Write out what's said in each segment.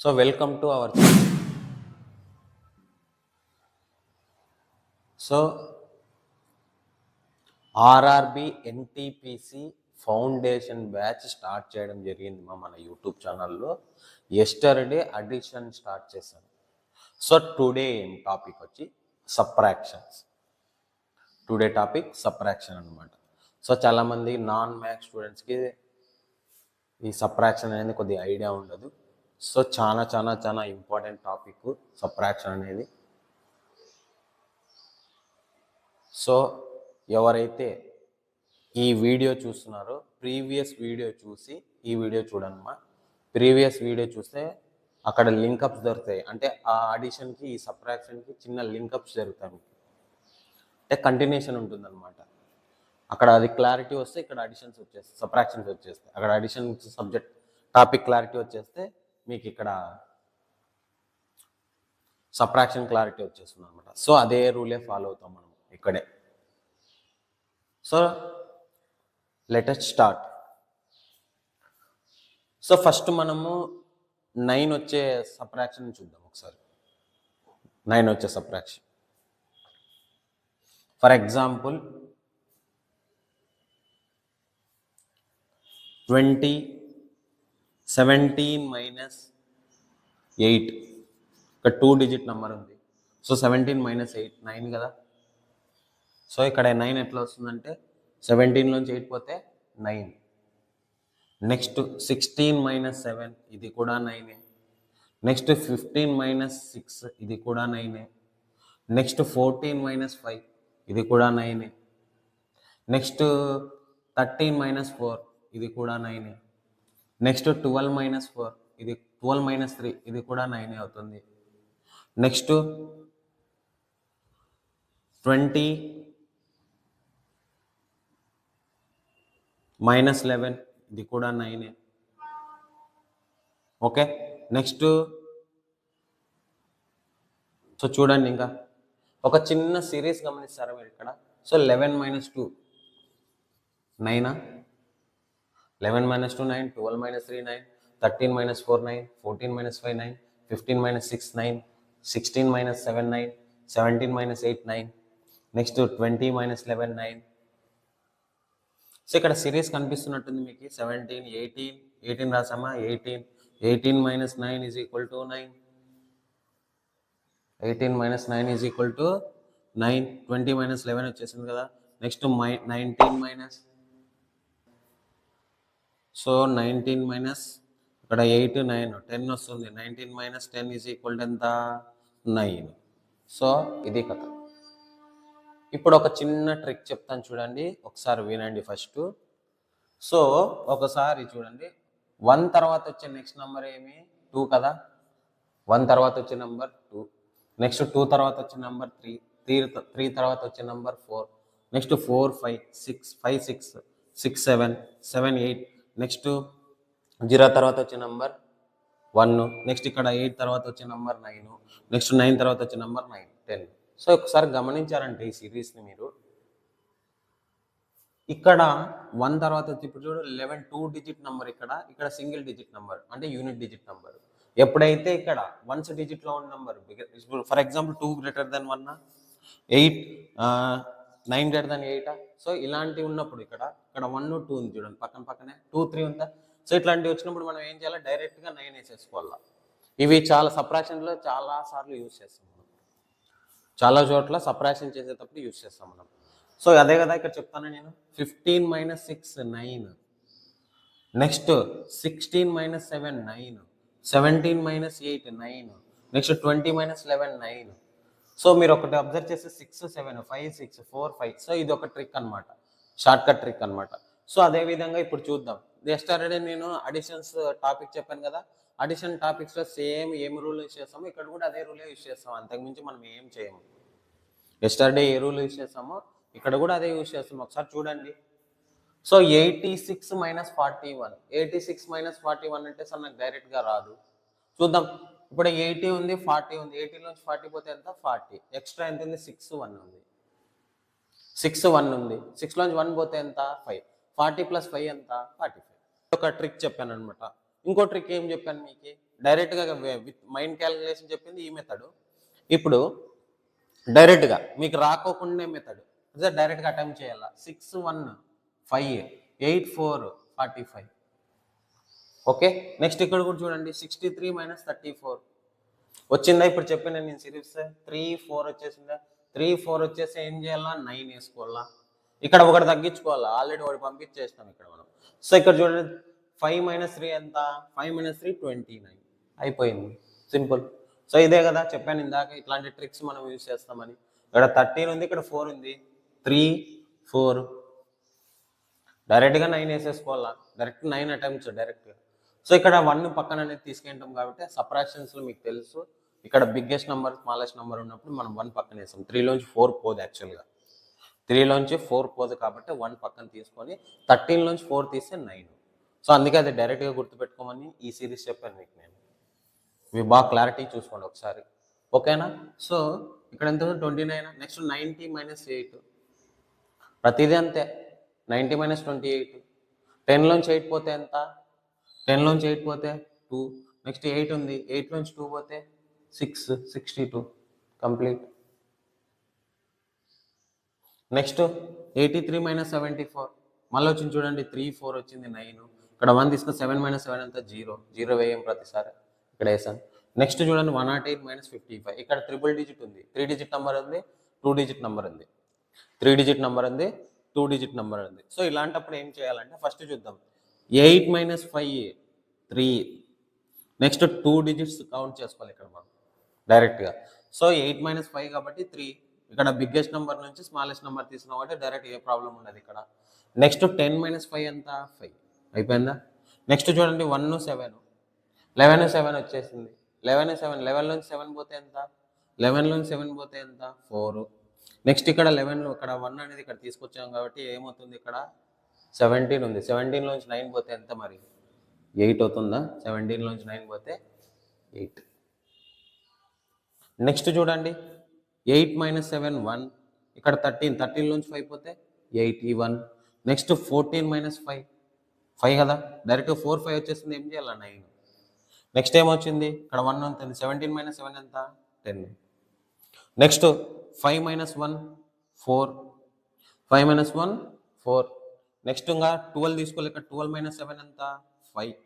So welcome to our channel. So RRB NTPC foundation batch start చేయడం జరిగింది మన YouTube ఛానల్లో. ఎస్టర్డే అడిషన్ స్టార్ట్ చేశాను. సో టుడే టాపిక్ వచ్చి సబ్ట్రాక్షన్స్. టుడే టాపిక్ సబ్ట్రాక్షన్ అనమాట. So చాలామంది నాన్ మ్యాథ్స్ స్టూడెంట్స్కి ఈ సబ్ట్రాక్షన్ అనేది కొద్దిగా ఐడియా ఉండదు. సో చాలా ఇంపార్టెంట్ టాపిక్ సబ్ట్రాక్షన్ అనేది. సో ఎవరైతే ఈ వీడియో చూస్తున్నారో ప్రీవియస్ వీడియో చూసి ఈ వీడియో చూడమ్మా. ప్రీవియస్ వీడియో చూస్తే అక్కడ లింకప్స్ దొరుకుతాయి. అంటే ఆ అడిషన్కి ఈ సబ్ట్రాక్షన్కి చిన్న లింకప్స్ జరుగుతాయి మీకు. అంటే కంటిన్యూషన్ ఉంటుందన్నమాట. అక్కడ అది క్లారిటీ వస్తే ఇక్కడ అడిషన్స్ వచ్చేస్తాయి, సబ్ట్రాక్షన్స్ వచ్చేస్తాయి. అక్కడ అడిషన్ సబ్జెక్ట్ టాపిక్ క్లారిటీ వచ్చేస్తే మీకు ఇక్కడ సబ్ట్రాక్షన్ క్లారిటీ వచ్చేస్తుంది అనమాట. సో అదే రూలే ఫాలో అవుతాం మనం ఇక్కడే. So let us start. So first మనము 9 వచ్చే సబ్ట్రాక్షన్ చూద్దాం ఒకసారి. 9 వచ్చే సబ్ట్రాక్షన్. For example 17 minus 8. ఇక్కడ 2 డిజిట్ నెంబర్ ఉంది. సో 17 మైనస్ 8 9 కదా. సో ఇక్కడ 9 ఎట్లా వస్తుందంటే 17 నుంచి 8 పోతే 9. నెక్స్ట్ 16 మైనస్ 7 ఇది కూడా 9. నెక్స్ట్ 15 మైనస్ 6 ఇది కూడా 9. నెక్స్ట్ 14 మైనస్ 5 ఇది కూడా 9. నెక్స్ట్ 13 మైనస్ 4 ఇది కూడా 9. నెక్స్ట్ 12 మైనస్ 4 ఇది 12 మైనస్ 3 ఇది కూడా 9 అవుతుంది. నెక్స్ట్ 20 మైనస్ 11 ఇది కూడా 9. ఓకే. నెక్స్ట్ సో చూడండి, ఇంకా ఒక చిన్న సిరీస్ గమనిస్తారా మీరు ఇక్కడ. So 11 minus 2 9. 11 minus 2 9, 12 minus 3 9, 13 minus 4 9, 14 minus 5 9, 15 minus 6 9, 16 minus 7 9, 17 minus 8 9, next 20 minus 11 9. So ఇక్కడ సిరీస్ కనిపిస్తున్నట్టుంది మీకు. 17 18 రాసామా. 18 minus 9 is equal to 9. 18 minus 9 is equal to 9. 20 minus 11 వచ్చేసింది కదా. నెక్స్ట్ 19 మైనస్, సో 19 మైనస్ ఇక్కడ 8 9 10 వస్తుంది. 19 మైనస్ 10 ఈజ్ ఈక్వల్ టు ఎంత 9. So ఇది కథ. ఇప్పుడు ఒక చిన్న ట్రిక్ చెప్తాను చూడండి, ఒకసారి వినండి ఫస్ట్. సో ఒకసారి చూడండి, 1 తర్వాత వచ్చే నెక్స్ట్ నెంబర్ ఏమి 2 కదా. 1 తర్వాత వచ్చే నెంబర్ 2. నెక్స్ట్ 2 తర్వాత వచ్చే నెంబర్ 3. 3 తర్వాత వచ్చే నెంబర్ 4. నెక్స్ట్ 4 5 6 5 6 6 7 7 8. నెక్స్ట్ 0 తర్వాత వచ్చే నెంబర్ 1. నెక్స్ట్ ఇక్కడ 8 తర్వాత వచ్చే నెంబర్ 9. నెక్స్ట్ 9 తర్వాత వచ్చే నెంబర్ 9 10. సో ఒకసారి గమనించారంటే ఈ సిరీస్ని మీరు, ఇక్కడ 1 తర్వాత వచ్చి ఇప్పుడు చూడు 11 2 డిజిట్ నెంబర్, ఇక్కడ సింగిల్ డిజిట్ నెంబర్ అంటే యూనిట్ డిజిట్ నెంబర్. ఎప్పుడైతే ఇక్కడ వన్స్ డిజిట్లో ఉన్న number, for example 2 greater than 1, 8 9 greater than 8. So ఇలాంటివి ఉన్నప్పుడు ఇక్కడ 1 2 ఉంది చూడండి, పక్కనే 2 3 ఉందా. సో ఇట్లాంటివి వచ్చినప్పుడు మనం ఏం చేయాలి, డైరెక్ట్గా 9 వేసేసుకోవాలి. ఇవి చాలా సబ్ట్రాక్షన్లో చాలా సార్లు యూజ్ చేస్తాం మనం. చాలా చోట్ల సబ్ట్రాక్షన్ చేసేటప్పుడు యూజ్ చేస్తాం మనం. సో అదే కదా ఇక్కడ చెప్తాను నేను. 15 minus 6 9. Next 16 minus 7 9. 17 minus 8 9. Next 20 minus 11 9. So మీరు ఒకటి అబ్జర్వ్ చేస్తే 6 7 5 6 4 5. సో ఇది ఒక ట్రిక్ అనమాట, షార్ట్ కట్ ట్రిక్ అనమాట. సో అదే విధంగా ఇప్పుడు చూద్దాం. ఎస్టర్డే నేను అడిషన్స్ టాపిక్ చెప్పాను కదా. అడిషన్ టాపిక్స్లో సేమ్ ఏం రూల్ యూజ్ చేస్తామో ఇక్కడ కూడా అదే రూలే యూజ్ చేస్తాం, అంతకుమించి మనం ఏం చేయము. ఎస్టర్డే ఏ రూల్ యూజ్ చేస్తామో ఇక్కడ కూడా అదే యూజ్ చేస్తాం. ఒకసారి చూడండి. So 86 minus 41. 86 మైనస్ 41 అంటే సార్ నాకు డైరెక్ట్గా రాదు. చూద్దాం. ఇప్పుడు 80 ఉంది 40 ఉంది. 80 నుంచి 40 పోతే ఎంత 40. ఎక్స్ట్రా ఎంత ఉంది 6 1 ఉంది. 6 1 ఉంది. 6 నుంచి 1 పోతే ఎంత 5. 40 ప్లస్ 5 ఎంత 45. ఒక ట్రిక్ చెప్పాను అనమాట. ఇంకో ట్రిక్ ఏం చెప్పాను మీకు, డైరెక్ట్గా విత్ మైండ్ క్యాలిక్యులేషన్ చెప్పింది ఈ మెథడ్. ఇప్పుడు డైరెక్ట్గా మీకు రాకోకుండా మెథడ్ డైరెక్ట్గా అటెంప్ట్ చేయాలి. 6 1 5 8 4 45. ఓకే, నెక్స్ట్ ఇక్కడ కూడా చూడండి 63 - 34 వచ్చిందా? ఇప్పుడు చెప్పిన నేను సిరీస్ 3 4 వచ్చేసిందా? 3 4 వచ్చేసి ఏం చేయాలా? 9 వేసుకోవాలా. ఇక్కడ ఒకటి తగ్గించుకోవాలా, ఆల్రెడీ ఒకటి పంపించేస్తాం ఇక్కడ మనం. సో ఇక్కడ చూడండి 5 - 3 ఎంత? 5 - 3 29 అయిపోయింది, సింపుల్. సో ఇదే కదా చెప్పాను ఇందాక, ఇట్లాంటి ట్రిక్స్ మనం యూజ్ చేస్తామని. ఇక్కడ 13 ఉంది, ఇక్కడ 4 ఉంది, 3 4 డైరెక్ట్గా 9 వేసేసుకోవాలా. డైరెక్ట్ 9 అటెంప్ట్స్ డైరెక్ట్గా. సో ఇక్కడ 1 పక్కన అనేది తీసుకుంటాం కాబట్టి సబ్ట్రాక్షన్స్లో మీకు తెలుసు, ఇక్కడ బిగ్గెస్ట్ నెంబర్ స్మాలెస్ట్ నెంబర్ ఉన్నప్పుడు మనం 1 పక్కన వేస్తాం. 3లోంచి 4 పోదు, యాక్చువల్గా 3లోంచి 4 పోదు కాబట్టి 1 పక్కన తీసుకొని 13లోంచి 4 తీస్తే 9. సో అందుకే అది డైరెక్ట్గా గుర్తుపెట్టుకోమని ఈ సిరీస్ చెప్పాను మీకు నేను. మీరు బాగా క్లారిటీ చూసుకోండి ఒకసారి, ఓకేనా? సో ఇక్కడ ఎంత 29. నెక్స్ట్ 90 - 8 ప్రతిదీ అంతే. 90 - 28 10లోంచి 8 పోతే ఎంత? 10లోంచి 8 పోతే 2. నెక్స్ట్ 8 ఉంది, 8లోంచి 2 పోతే 6 62 కంప్లీట్. నెక్స్ట్ 83 - 74 మళ్ళీ వచ్చింది చూడండి, 3 4 వచ్చింది 9. ఇక్కడ 1 తీసుకుని 7 - 7 అంతా 0 వేయం ప్రతిసారి, ఇక్కడ వేసాను. నెక్స్ట్ చూడండి 108 - 55 ఇక్కడ ట్రిపుల్ డిజిట్ ఉంది, 3 డిజిట్ నెంబర్ ఉంది, 2 డిజిట్ నెంబర్ ఉంది, 3 డిజిట్ నెంబర్ ఉంది, 2 డిజిట్ నెంబర్ ఉంది. సో ఇలాంటప్పుడు ఏం చేయాలంటే ఫస్ట్ చూద్దాం. 8 - 5 3. నెక్స్ట్ 2 డిజిట్స్ కౌంట్ చేసుకోవాలి ఇక్కడ మనం డైరెక్ట్గా. సో 8 - 5 కాబట్టి 3. ఇక్కడ బిగ్గెస్ట్ నెంబర్ నుంచి స్మాలెస్ట్ నెంబర్ తీసుకున్నాం కాబట్టి డైరెక్ట్ ఏ ప్రాబ్లం ఉండదు ఇక్కడ. నెక్స్ట్ 10 - 5 ఎంత? 5 అయిపోయిందా? నెక్స్ట్ చూడండి 1 7 11 7 వచ్చేసింది. 11 7 11లోంచి 7 పోతే ఎంత? 11లోంచి 7 పోతే ఎంత? 4. నెక్స్ట్ ఇక్కడ 11లో ఇక్కడ 1 అనేది ఇక్కడ తీసుకొచ్చాం కాబట్టి ఏమవుతుంది? ఇక్కడ 17 ఉంది, 17లోంచి 9 పోతే ఎంత మరి? 8 అవుతుందా? 17లోంచి 9 పోతే 8. నెక్స్ట్ చూడండి 8 - 7 1 ఇక్కడ 13, 13లోంచి 5 పోతే 81. నెక్స్ట్ 14 - 5 కదా, డైరెక్ట్ 4 5 వచ్చేసింది, ఏం చేయాలి? 9. నెక్స్ట్ ఏమొచ్చింది? ఇక్కడ 1 ఉంటుంది, 17 - 7 ఎంత? 10. నెక్స్ట్ 5 - 1 4, 5 - 1 4. నెక్స్ట్ ఇంకా 12 తీసుకోవాలి, ఇక్కడ 12 - 7 ఎంత? 5,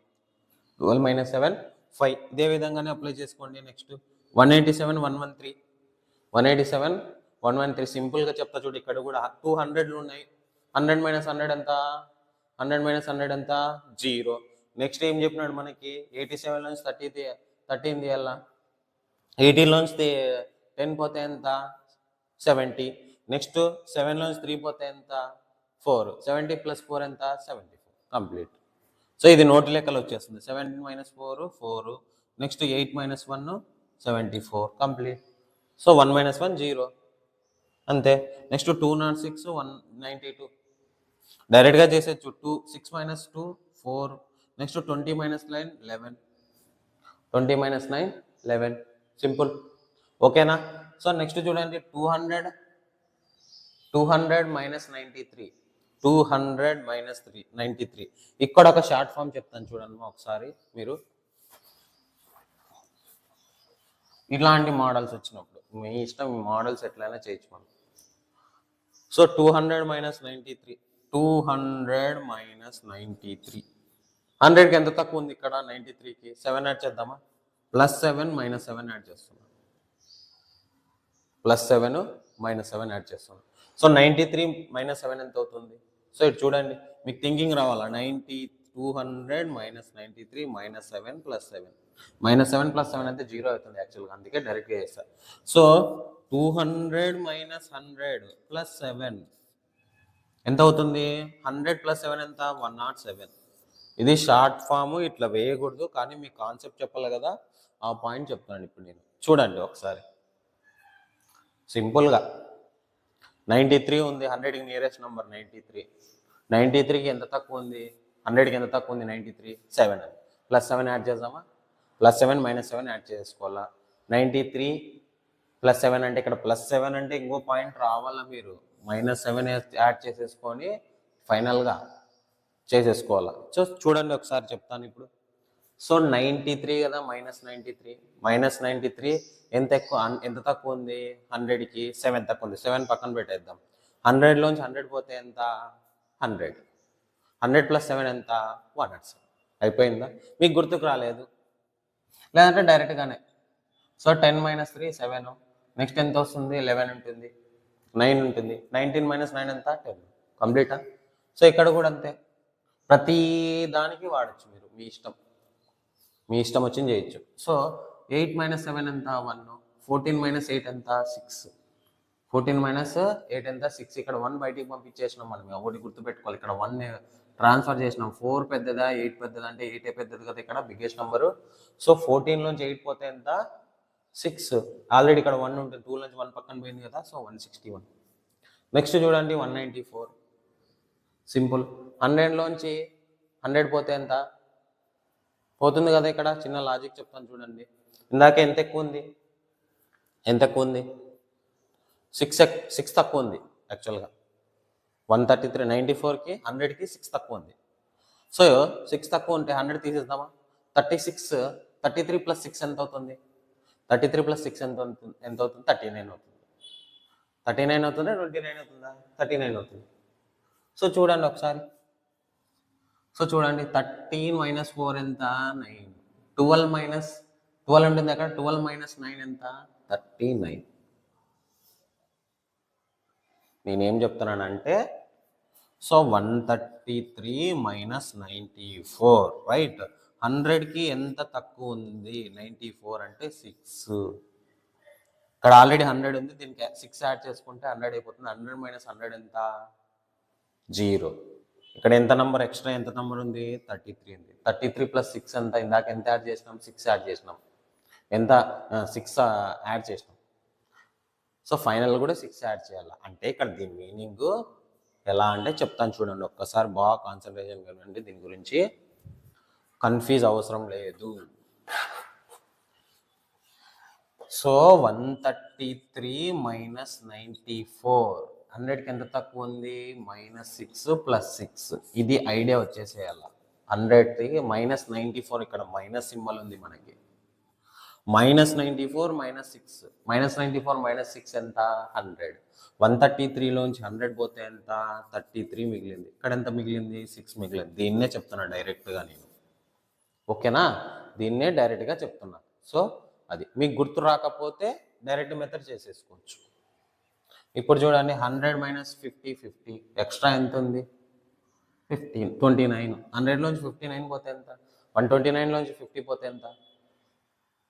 12 - 7 5. ఇదే విధంగానే అప్లై చేసుకోండి. నెక్స్ట్ 187 113, 187 113 సింపుల్గా చెప్తా చూడు. ఇక్కడ కూడా 200లు ఉన్నాయి, 100 - 100 ఎంత? 100 - 100 ఎంత? 0. నెక్స్ట్ ఏం చెప్పినాడు మనకి? 87లోంచి 13 తీయాలా, 18లోంచి 10 పోతే ఎంత? 70. నెక్స్ట్ 7లోంచి 3 పోతే ఎంత? 4. 70 + 4 ఎంత? 74 కంప్లీట్. సో ఇది నోటి లెక్కలు వచ్చేస్తుంది. 17 - 4 4. Next 8 - 1 74 complete. సో 1 - 1 0 అంతే. నెక్స్ట్ 206 192 డైరెక్ట్గా చేసేచ్చు. 6 - 2 4. నెక్స్ట్ 20 - 9 11, 20 - 9 11 సింపుల్, ఓకేనా? సో నెక్స్ట్ చూడండి 200 - 93, 200 - 93. ఇక్కడ ఒక షార్ట్ ఫామ్ చెప్తాను చూడండి ఒకసారి మీరు. ఇలాంటి మోడల్స్ వచ్చినప్పుడు మీ ఇష్టం, మీ మోడల్స్ ఎట్లయినా చేయించుకోండి. సో 200 - 93, 200 - 93 100కి ఎంత తక్కువ ఉంది? ఇక్కడ 93కి 7 యాడ్ చేద్దామా? +7 - 7 యాడ్ చేస్తున్నాం, +7 - 7 యాడ్ చేస్తున్నాం. సో 93 - 7 ఎంత అవుతుంది? సో ఇటు చూడండి, మీకు థింకింగ్ రావాలా. 200 - 93 - 7 + 7 -7 + 7 అంటే 0 అవుతుంది యాక్చువల్గా, అందుకే డైరెక్ట్గా చేస్తారు. సో 200 - 100 + 7 ఎంత అవుతుంది? 100 + 7 ఎంత? 107. ఇది షార్ట్ ఫామ్, ఇట్లా వేయకూడదు, కానీ మీ కాన్సెప్ట్ చెప్పాలి కదా, ఆ పాయింట్ చెప్తాను ఇప్పుడు నేను. చూడండి ఒకసారి సింపుల్గా 93 ఉంది, 100కి నియరెస్ట్ నెంబర్ 93. 93కి ఎంత తక్కువ ఉంది? 100కి ఎంత తక్కువ ఉంది? 93 7 అని. +7 యాడ్ చేద్దామా? +7 - 7 యాడ్ చేసుకోవాలా. 93 + 7 అంటే ఇక్కడ +7 అంటే ఇంకో పాయింట్ రావాలా మీరు, -7 యాడ్ చేసేసుకొని ఫైనల్గా చేసేసుకోవాలా. సో చూడండి ఒకసారి చెప్తాను ఇప్పుడు. సో 93 కదా, -93 ఎంత ఎక్కువ, ఎంత తక్కువ ఉంది 100కి 7 తక్కువ ఉంది. 7 పక్కన పెట్టేద్దాం. 100లోంచి 100 పోతే ఎంత 100. 100 + 7 ఎంత 107. అయిపోయిందా? మీకు గుర్తుకు రాలేదు, లేదంటే డైరెక్ట్గానే. సో 10 - 3 7, నెక్స్ట్ ఎంత వస్తుంది 11 ఉంటుంది, 9 ఉంటుంది. 19 - 9 ఎంత 10. కంప్లీటా? సో ఇక్కడ కూడా అంతే, ప్రతి దానికి వాడచ్చు మీరు, మీ ఇష్టం వచ్చింది చేయొచ్చు. సో 8 - 7 ఎంత 1, 14 - 8 ఎంత 6, 14 - 8 ఎంత 6. ఇక్కడ 1 బయటికి పంపించేసినాం మనం, ఒకటి గుర్తుపెట్టుకోవాలి, ఇక్కడ 1 ట్రాన్స్ఫర్ చేసినాం. 4 పెద్దదా 8 పెద్దదా అంటే 8 పెద్దది కదా, ఇక్కడ బిగ్గెస్ట్ నెంబరు. సో 14లోంచి 8 పోతే ఎంత 6. ఆల్రెడీ ఇక్కడ 1 ఉంటుంది, 2లోంచి 1 పక్కన పోయింది కదా, సో 161. నెక్స్ట్ చూడండి 194. సింపుల్. 100లోంచి 100 పోతే ఎంత పోతుంది కదా, ఇక్కడ చిన్న లాజిక్ చెప్తాను చూడండి. ఇందాక ఎంత ఎక్కువ ఉంది, 6 తక్కువ ఉంది యాక్చువల్గా. 133, 94కి 100కి 6 తక్కువ ఉంది. సో 6 తక్కువ ఉంటే 100 తీసేద్దామా. 36, 33 + 6 ఎంత అవుతుంది, 33 + 6 ఎంత అవుతుంది, 39 అవుతుంది. 39 అవుతుందా 29 అవుతుందా, 39 అవుతుంది. సో చూడండి ఒకసారి. సో చూడండి 13 - 4 ఎంత 9, 12 ఉంటుంది అక్కడ, 12 - 9 ఎంత 39. నేనేం చెప్తున్నానంటే, సో 133 - 94 రైట్. 100కి ఎంత తక్కువ ఉంది 94 అంటే 6. ఇక్కడ ఆల్రెడీ 100 ఉంది, దీనికి 6 యాడ్ చేసుకుంటే 100 అయిపోతుంది. 100 - 100 ఎంత 0. ఇక్కడ ఎంత నెంబర్ ఎక్స్ట్రా, ఎంత నెంబర్ ఉంది 33 ఉంది. 33 + 6 ఎంత, ఇందాక ఎంత యాడ్ చేసినాం 6 యాడ్ చేసినాం, ఎంత 6 యాడ్ చేసినాం. సో ఫైనల్ కూడా 6 యాడ్ చేయాలి. అంటే ఇక్కడ దీని మీనింగ్ ఎలా అంటే చెప్తాను చూడండి, ఒక్కసారి బాగా కాన్సన్ట్రేషన్ కనండి, దీని గురించి కన్ఫ్యూజ్ అవసరం లేదు. సో 133 - 94, 100కి ఎంత తక్కువ ఉంది -6 + 6. ఇది ఐడియా వచ్చేసేయాల. 100కి -94, ఇక్కడ మైనస్ సింబల్ ఉంది మనకి. -94 - 6, -94 - 6 ఎంత 100. 133లోంచి 100 పోతే ఎంత 33 మిగిలింది. ఇక్కడ ఎంత మిగిలింది 6 మిగిలింది. దీన్నే చెప్తున్నా డైరెక్ట్గా నేను, ఓకేనా, దీన్నే డైరెక్ట్గా చెప్తున్నా. సో అది మీకు గుర్తు రాకపోతే డైరెక్ట్ మెథడ్ చేసేసుకోవచ్చు. ఇప్పుడు చూడండి 100 - 50 50, ఎక్స్ట్రా ఎంత ఉంది 15, 29. 100లోంచి 59 పోతే ఎంత, 129లోంచి 50 పోతే ఎంత,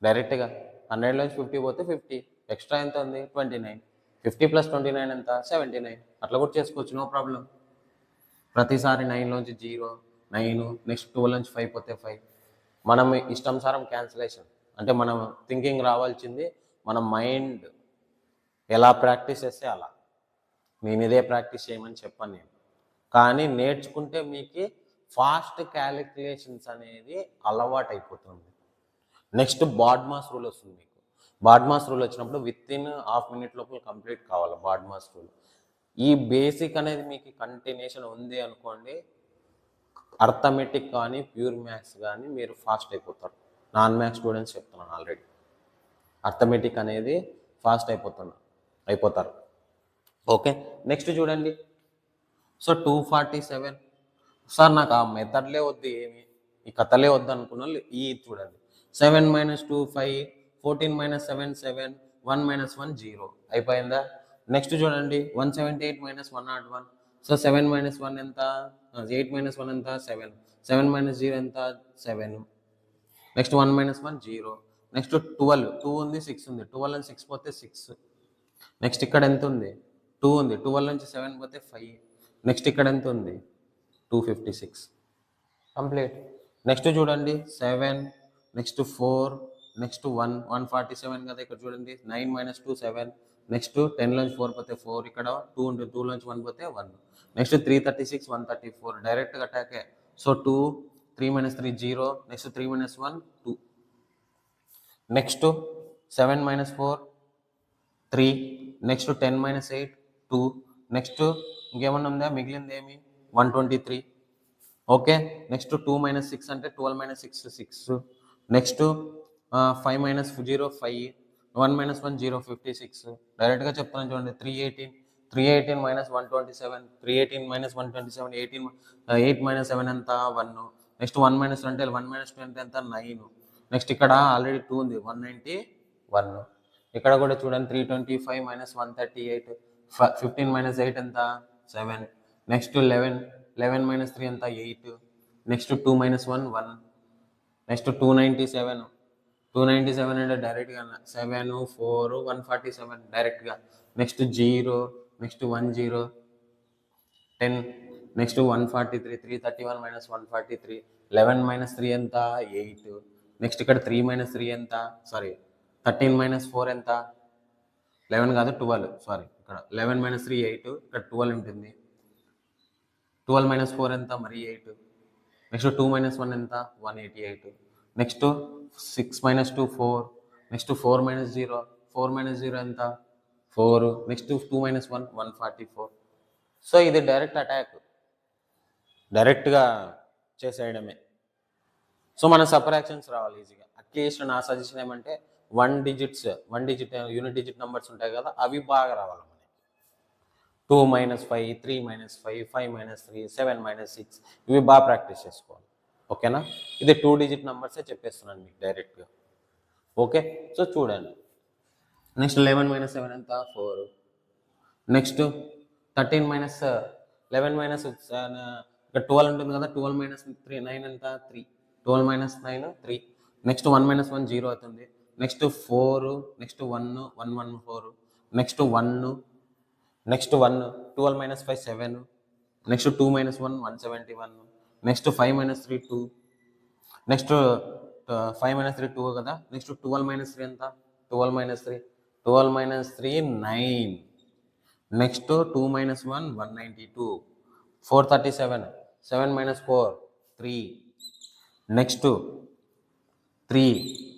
డైరెక్ట్గా 100లోంచి 50 పోతే 50, ఎక్స్ట్రా ఎంత ఉంది 29. 50 + 29 ఎంత 79. అట్లా కూడా చేసుకోవచ్చు, నో ప్రాబ్లం. ప్రతిసారి 9లోంచి 0, 9, నెక్స్ట్ 12లోంచి 5 పోతే 5. మనం ఇష్టానుసారం క్యాన్సిలేషన్, అంటే మనం థింకింగ్ రావాల్సింది, మన మైండ్ ఎలా ప్రాక్టీస్ చేస్తే అలా. నేను ఇదే ప్రాక్టీస్ చేయమని చెప్పాను నేను, కానీ నేర్చుకుంటే మీకు ఫాస్ట్ క్యాలిక్యులేషన్స్ అనేది అలవాటు అయిపోతుంది. నెక్స్ట్ బాడ్మాస్ రూల్ వస్తుంది మీకు. బాడ్మాస్ రూల్ వచ్చినప్పుడు వితిన్ ½ మినిట్ లోపల కంప్లీట్ కావాలి బాడ్మాస్ రూల్. ఈ బేసిక్ అనేది మీకు కంటిన్యూషన్ ఉంది అనుకోండి, అర్థమెటిక్ కానీ ప్యూర్ మ్యాథ్స్ కానీ మీరు ఫాస్ట్ అయిపోతారు. నాన్ మ్యాథ్స్ స్టూడెంట్స్ చెప్తున్నాను ఆల్రెడీ, అర్థమెటిక్ అనేది ఫాస్ట్ అయిపోతారు. ఓకే, నెక్స్ట్ చూడండి. సో 247. సార్ నాకు ఆ మెథడ్లే వద్దు, ఏమి ఈ కథలే వద్దు అనుకున్న వాళ్ళు ఈ చూడండి. 7 - 2 5, 14 - 7 7, 1 - 1 0. అయిపోయిందా? నెక్స్ట్ చూడండి 178 - 101. సో 7 - 1 ఎంత, 8 - 1 ఎంత 7, 7 - 0 ఎంత 7. నెక్స్ట్ 1 - 1 0. నెక్స్ట్ 12, 2 ఉంది 6 ఉంది, 12 నుంచి 6 పోతే 6. నెక్స్ట్ ఇక్కడ ఎంత ఉంది 2 ఉంది, 12 నుంచి 7 పోతే 5. నెక్స్ట్ ఇక్కడ ఎంత ఉంది 256. కంప్లీట్. నెక్స్ట్ చూడండి 7, నెక్స్ట్ 4, నెక్స్ట్ 1, 147 కదా, ఇక్కడ చూడండి 9 - 2 7. నెక్స్ట్ 10 నుంచి 4 పోతే 4, ఇక్కడ 2 ఉంటుంది, 2 నుంచి 1 పోతే 1. నెక్స్ట్ 336, 134, డైరెక్ట్గా అటాకే. So 2, 3 - 3 0, next 3 - 1 2. Next 7 - 4 3, next 10 - 8 2. Next ఇంకేమన్నా ఉందా, మిగిలింది ఏమి 123. ఓకే. నెక్స్ట్ 2 - 6 అంటే 12 - 6 6. నెక్స్ట్ 5 - 0 5. 1 - 1 0 56. డైరెక్ట్‌గా చెప్తున్నాను చూడండి. 318 318 - 127 318 - 127 18 8 - 7 ఎంత 1. నెక్స్ట్ 1 - 2 అంటే 1 - 2 అంటే ఎంత 9. నెక్స్ట్ ఇక్కడ ఆల్రెడీ 2 ఉంది 191. ఇక్కడ కూడా చూడండి 325 - 138 15 - 8 ఎంత 7. నెక్స్ట్ 11 11 - 3 ఎంత 8. నెక్స్ట్ 2 - 1 1. నెక్స్ట్ 297 297 అంటే డైరెక్ట్గా 7 4 147 డైరెక్ట్గా. Next 0 next 10 10. నెక్స్ట్ 143 331 - 143 11 - 3 ఎంత 8. నెక్స్ట్ ఇక్కడ 3 - 3 ఎంత సారీ 13 - 4 ఎంత 11 కాదు 12 సారీ. ఇక్కడ 11 - 3 8. ఇక్కడ 12 ఉంటుంది. 12 - 4 ఎంత మరి 8. నెక్స్ట్ 2 - 1 ఎంత 188. నెక్స్ట్ 6 - 2 4. నెక్స్ట్ 4 - 0 4 - 0 ఎంత 4. నెక్స్ట్ 2 - 1 144. సో ఇది డైరెక్ట్ అటాక్, డైరెక్ట్గా చేసేయడమే. సో మన సపరాక్షన్స్ రావాలి ఈజీగా. అట్లీస్ట్ నా సజెషన్ ఏమంటే 1 డిజిట్ యూనిట్ డిజిట్ నెంబర్స్ ఉంటాయి కదా, అవి బాగా రావాలి మనకి. 2 - 5 3 - 5 5 - 3 7 - 6 ఇవి బాగా ప్రాక్టీస్ చేసుకోవాలి. ఓకేనా. ఇది 2 డిజిట్ నెంబర్సే చెప్పేస్తున్నాను మీకు డైరెక్ట్గా. ఓకే. సో చూడండి. నెక్స్ట్ 11 - 7 ఎంత 4. నెక్స్ట్ 13 - 11 - 7 ఇక్కడ 12 ఉంటుంది కదా, 12 - 3 9 ఎంత 3. 12 - 9 3. నెక్స్ట్ 1 - 1 0 అవుతుంది. Next 4 next 1 114. Next 1 next 1 12 - 5 7. Next 2 - 1 171. Next 5 - 3 2. Next 5 - 3 2 కదా. నెక్స్ట్ 12 - 3 ఎంత 12 - 3 12 - 3 9. నెక్స్ట్ 2 - 1 192. 437 7 - 4 3. నెక్స్ట్ 3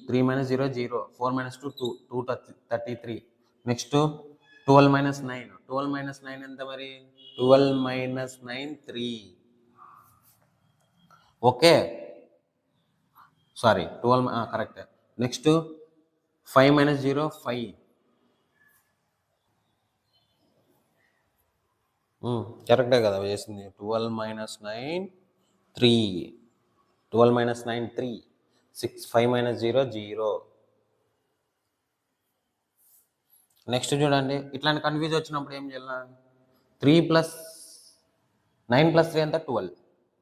3 - 0 0 4 - 2 2 233. నెక్స్ట్ 12 - 9 12 - 9 ఎంత మరి 12 - 9 3. Okay sorry 12 correct. నెక్స్ట్ 5 - 0 5. కరెక్టే కదా వేసింది. 12 - 9 3. 12 - 9 3. 6 5 - 0 0. నెక్స్ట్ చూడండి, ఇట్లాంటి కన్ఫ్యూజ్ వచ్చినప్పుడు ఏం చేయాలి. 3 + 9 + 3 ఎంత 12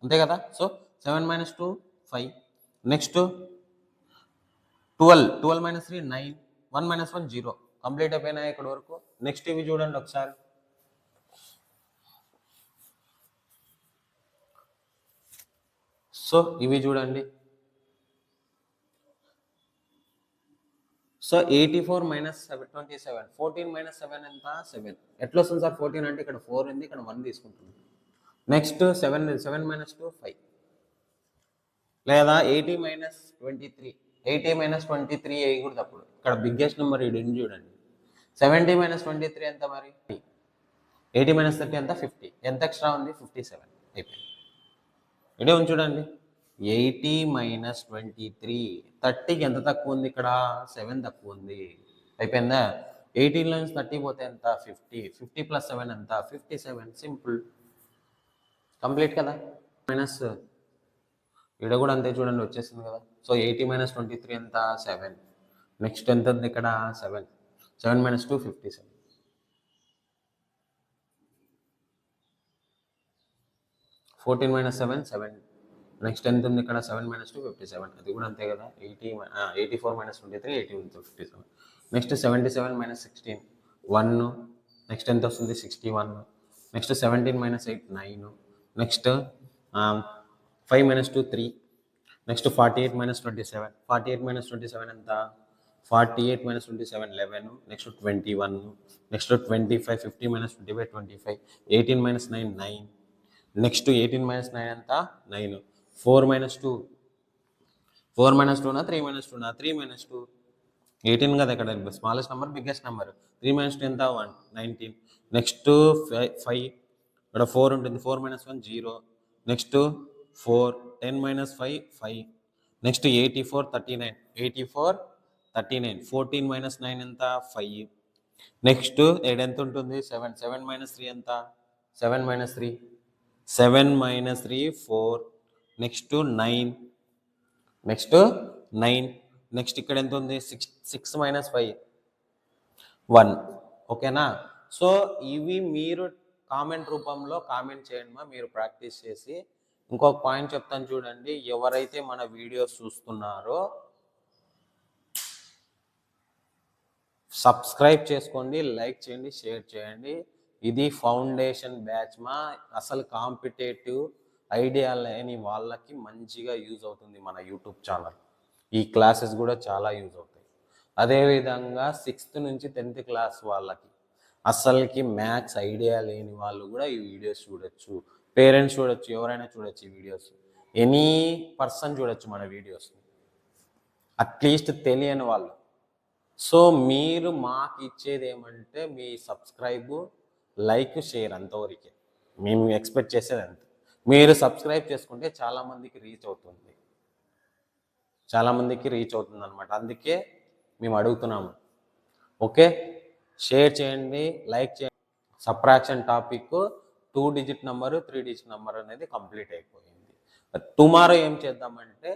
అంతే కదా. సో 7 - 2 5. నెక్స్ట్ 12 12 - 3 9. 1 - 1 0. కంప్లీట్ అయిపోయినాయి ఇక్కడ వరకు. నెక్స్ట్ ఇవి చూడండి ఒకసారి. సో ఇవి చూడండి. సో 84 - 27 14 - 7 ఎంత 7. ఎట్లా వస్తుంది సార్ 14 అంటే ఇక్కడ 4 ఉంది, ఇక్కడ 1 తీసుకుంటున్నాం. నెక్స్ట్ 7 7 - 2 5. లేదా 80 - 23 80 - 23 వేయకూడదు అప్పుడు. ఇక్కడ బిగ్గెస్ట్ నెంబర్ ఇది చూడండి. 70 - 23 ఎంత మరి 80 - 30 ఎంత 50. ఎంత ఎక్స్ట్రా ఉంది 57 అయిపోయింది. ఇదే ఉంది చూడండి. 80 - 23 30కి ఎంత తక్కువ ఉంది ఇక్కడ 7 తక్కువ ఉంది. అయిపోయిందా. 18 నుంచి 30 పోతే ఎంత 50. 50 + 7 ఎంత 57. సింపుల్ కంప్లీట్ కదా. మైనస్ ఇక్కడ కూడా అంతే చూడండి వచ్చేసింది కదా. సో 80 - 23 ఎంత 7. నెక్స్ట్ ఎంత ఉంది ఇక్కడ 7. 7 - 2 57. 14 - 7 7. నెక్స్ట్ ఎంత ఉంది ఇక్కడ 7 - 2 57. అది కూడా అంతే కదా. 84 - 23 80 57. నెక్స్ట్ 77 - 16 1. నెక్స్ట్ ఎంత వస్తుంది 61. నెక్స్ట్ 17 - 8 9. నెక్స్ట్ 5 - 2 3. నెక్స్ట్ 48 - 27 48 - 27 ఎంత 48 - 27 11. నెక్స్ట్ 21. నెక్స్ట్ 25 50 - 25 25. 18 - 9 9. నెక్స్ట్ 18 - 9 ఎంత 9. 4 - 2 4 - 2 3 - 2 3 - 2 18 కదా. ఇక్కడ స్మాలెస్ట్ నెంబర్ బిగ్గెస్ట్ నెంబర్ 3 - 2 ఎంత 1 19. నెక్స్ట్ 5 ఇక్కడ 4 ఉంటుంది. 4 - 1 0. Next 4, 10 minus 5, 5. Next 84, 39. 84, 39. 14 minus 9 ఎంత? 5. నెక్స్ట్ 8 ఎంత ఉంటుంది? 7. 7 minus 3 ఎంత? 7 minus 3. 7 minus 3, 4. Next 9. Next 9. Next ఇక్కడ ఎంత ఉంది? 6 minus 5, 1. ఓకేనా? సో ఇవి మీరు కామెంట్ రూపంలో కామెంట్ చేయండి మీరు ప్రాక్టీస్ చేసి. ఇంకొక పాయింట్ చెప్తాను చూడండి. ఎవరైతే మన వీడియోస్ చూస్తున్నారో సబ్స్క్రైబ్ చేసుకోండి, లైక్ చేయండి, షేర్ చేయండి. ఇది ఫౌండేషన్ బ్యాచ్ అసలు కాంపిటేటివ్ ఐడియా లేని వాళ్ళకి మంచిగా యూజ్ అవుతుంది మన యూట్యూబ్ ఛానల్. ఈ క్లాసెస్ కూడా చాలా యూజ్ అవుతాయి. అదేవిధంగా 6th నుంచి 10th క్లాస్ వాళ్ళకి అసలుకి మ్యాథ్స్ ఐడియా లేని వాళ్ళు కూడా ఈ వీడియోస్ చూడొచ్చు. పేరెంట్స్ చూడొచ్చు, ఎవరైనా చూడొచ్చు ఈ వీడియోస్. ఎనీ పర్సన్ చూడొచ్చు మన వీడియోస్ని, అట్లీస్ట్ తెలియని వాళ్ళు. సో మీరు మాకు ఇచ్చేది ఏమంటే మీ సబ్స్క్రైబ్, లైక్, షేర్ అంతవరకే మేము ఎక్స్పెక్ట్ చేసేది అంతే. మీరు సబ్స్క్రైబ్ చేసుకుంటే చాలామందికి రీచ్ అవుతుంది, అనమాట. అందుకే మేము అడుగుతున్నాము. ఓకే, షేర్ చేయండి, లైక్ చేయండి. Subtraction topic 2 digit number 3 digit number అనేది కంప్లీట్ అయిపోయింది. టుమారో ఏం చేద్దామంటే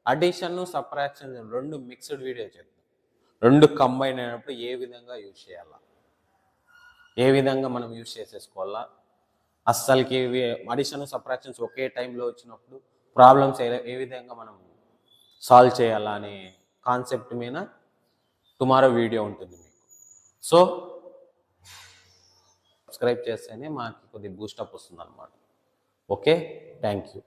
అడిషన్, సబ్ట్రాక్షన్ 2 మిక్స్డ్ వీడియో చేద్దాం. 2 కంబైన్ అయినప్పుడు ఏ విధంగా యూజ్ చేయాలా, ఏ విధంగా మనం యూజ్ చేసేసుకోవాలా, అస్సలకి అడిషన్ సబ్ట్రాక్షన్స్ ఒకే టైంలో వచ్చినప్పుడు ప్రాబ్లమ్స్ ఏ విధంగా మనం సాల్వ్ చేయాలా అనే కాన్సెప్ట్ మీద టుమారో వీడియో ఉంటుంది మీకు. సో సబ్స్క్రైబ్ చేస్తేనే మాకు కొద్దిగా బూస్టప్ వస్తుంది అనమాట. Okay, thank you.